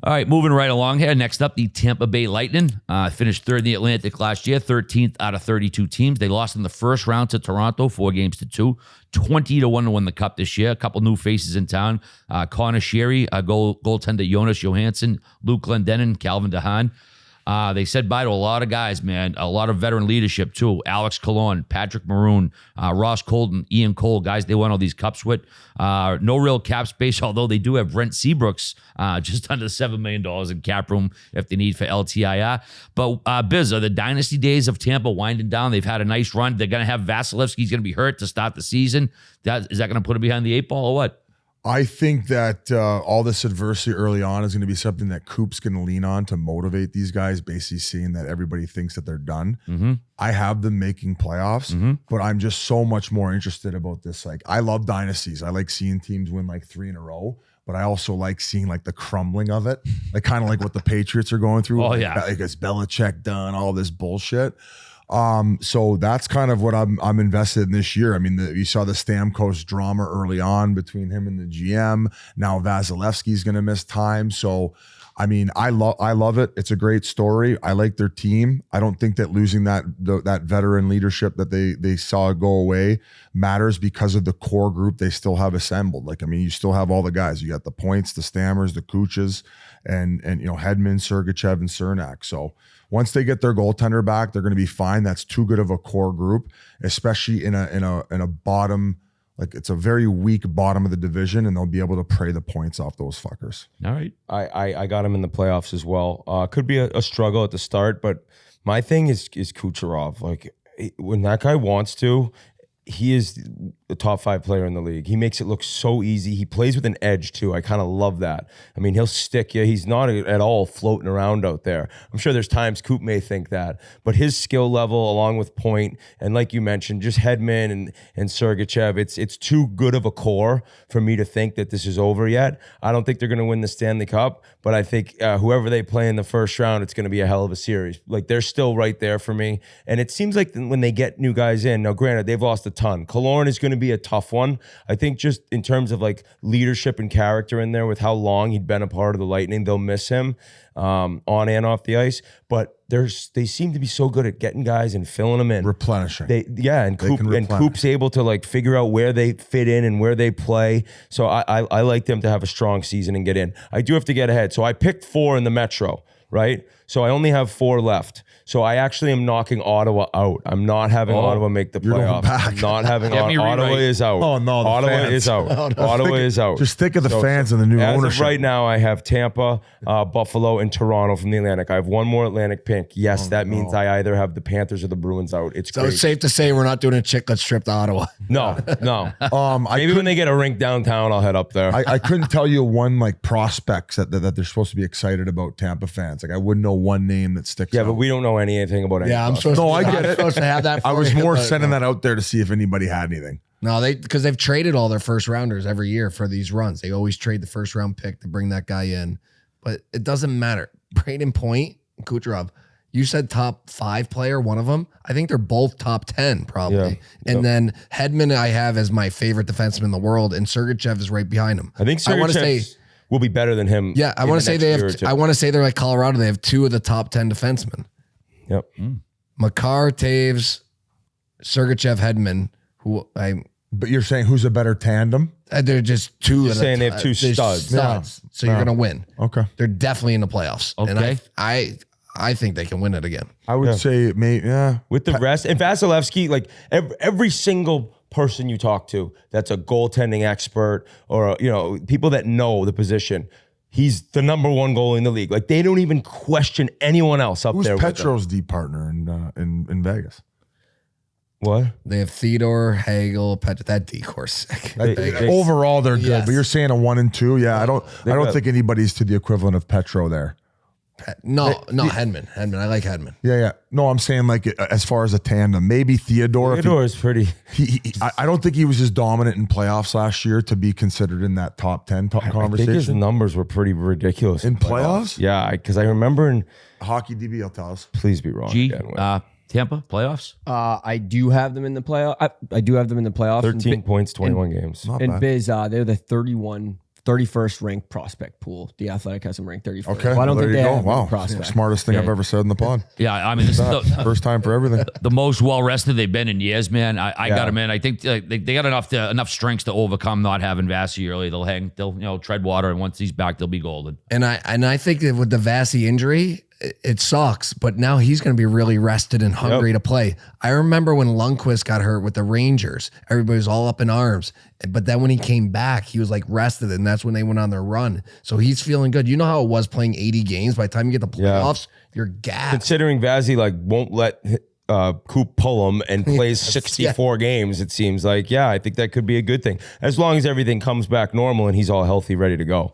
All right, moving right along here. Next up, the Tampa Bay Lightning finished third in the Atlantic last year, 13th out of 32 teams. They lost in the first round to Toronto, 4-2, 20-1 to win the Cup this year. A couple new faces in town. Connor Sherry, goaltender Jonas Johansson, Luke Glendening, Calvin DeHaan. They said bye to a lot of guys, man. A lot of veteran leadership, too. Alex Killorn, Patrick Maroon, Ross Colton, Ian Cole, guys they won all these cups with. No real cap space, although they do have Brent Seabrooks, just under $7 million in cap room if they need for LTIR. But Biz, are the dynasty days of Tampa winding down? They've had a nice run. They're going to have Vasilevsky. He's going to be hurt to start the season. Is that going to put him behind the 8 ball or what? I think that all this adversity early on is going to be something that Coop's going to lean on to motivate these guys, basically seeing that everybody thinks that they're done. Mm-hmm. I have them making playoffs, but I'm just so much more interested about this. Like, I love dynasties. I like seeing teams win like 3 in a row, but I also like seeing like the crumbling of it, like kind of like what the Patriots are going through. Oh, yeah. Like, is Belichick done? All this bullshit. So that's kind of what I'm invested in this year. I mean, you saw the Stamkos drama early on between him and the GM. Now Vasilevsky's going to miss time. So, I mean, I love it. It's a great story. I like their team. I don't think that losing that veteran leadership that they saw go away matters because of the core group they still have assembled. Like, I mean, you still have all the guys. You got the Points, the Stammers, the Kuches, and you know, Hedman, Sergachev, and Cernak. So once they get their goaltender back, they're going to be fine. That's too good of a core group, especially in a bottom, like it's a very weak bottom of the division, and they'll be able to prey the points off those fuckers. All right. I got him in the playoffs as well. Could be a struggle at the start, but my thing is Kucherov. Like, when that guy wants to, he is the top 5 player in the league. He makes it look so easy. He plays with an edge too. I kind of love that. I mean, he'll stick you. He's not at all floating around out there. I'm sure there's times Coop may think that, but his skill level along with Point, and like you mentioned, just Hedman and Sergachev, it's too good of a core for me to think that this is over yet. I don't think they're going to win the Stanley Cup, but I think whoever they play in the first round, it's going to be a hell of a series. Like, they're still right there for me. And it seems like when they get new guys in, now granted, they've lost a ton. Killorn is going to be a tough one. I think just in terms of like leadership and character in there with how long he'd been a part of the Lightning, they'll miss him on and off the ice. But they seem to be so good at getting guys and filling them in. Replenishing. And Coop's able to like figure out where they fit in and where they play. So I like them to have a strong season and get in. I do have to get ahead. So I picked 4 in the Metro, right? So I only have 4 left. So I actually am knocking Ottawa out. I'm not having Ottawa make the playoffs. I'm not having Ottawa is out. Oh, no, Ottawa is out. Ottawa is out. Just think of the fans and the new ownership. As of right now, I have Tampa, Buffalo, and Toronto from the Atlantic. I have one more Atlantic pick. Yes, that means I either have the Panthers or the Bruins out. It's so great. it's safe to say we're not doing a Chiclets trip to Ottawa. No. Maybe when they get a rink downtown, I'll head up there. I couldn't tell you one like prospects that they're supposed to be excited about Tampa fans. Like, I wouldn't know one name that sticks out. Yeah, but we don't know anything about anything. Yeah, I'm supposed to. I get it. Supposed to have that. I was for you, more but sending that out there to see if anybody had anything. No, because they've traded all their first rounders every year for these runs. They always trade the first round pick to bring that guy in, but it doesn't matter. Braden Point, Kucherov. You said top 5 player, one of them. I think they're both top 10 probably. Yeah. And then Hedman I have as my favorite defenseman in the world, and Sergachev is right behind him. I think Sergachev will be better than him. Yeah, I want to say they have. I want to say they're like Colorado. They have 2 of the top 10 defensemen. Yep. Makar, Taves, Sergachev, Hedman. But you're saying who's a better tandem? They're just 2. You're saying they have 2 studs. So you're gonna win. Okay. They're definitely in the playoffs. Okay. And I think they can win it again. I would say maybe with the rest. And Vasilevsky, like every single person you talk to that's a goaltending expert or people that know the position, he's the number 1 goalie in the league. Like, they don't even question anyone else up there. Who's Petro's D partner in Vegas? What? They have Theodore, Hagel, Petro. That decore's sick. Overall, they're good. Yes. But you're saying a 1 and 2. Yeah, I don't think anybody's to the equivalent of Petro there. Hedman. I like Hedman. Yeah. No, I'm saying like as far as a tandem, maybe Theodore. Theodore is pretty. I don't think he was as dominant in playoffs last year to be considered in that top 10 conversation. I think his numbers were pretty ridiculous in playoffs. Yeah, because I remember in Hockey DB will tell us. Please be wrong. Tampa playoffs. I do have them in the playoff. I do have them in the playoffs. 13 points, 21 games. Not bad. Biz, they're the 31 31st ranked prospect pool. The Athletic has him ranked 31st. Okay, Well, I don't there think you they go. have Wow, prospect. smartest thing I've ever said in the pod. Yeah, I mean, this is the, First time for everything. the most well rested they've been in years, man. I Yeah. got them in. I think they got enough strengths to overcome not having Vasi early. They'll tread water, and once he's back, they'll be golden. And I think that with the Vasi injury, it sucks, but now he's going to be really rested and hungry to play. I remember when Lundqvist got hurt with the Rangers, everybody was all up in arms. But then when he came back, he was like rested, and that's when they went on their run. So he's feeling good. You know how it was playing 80 games? By the time you get the playoffs, you're gassed. Considering Vazzy won't let Coop pull him and plays 64 games, it seems like, I think that could be a good thing. As long as everything comes back normal and he's all healthy, ready to go.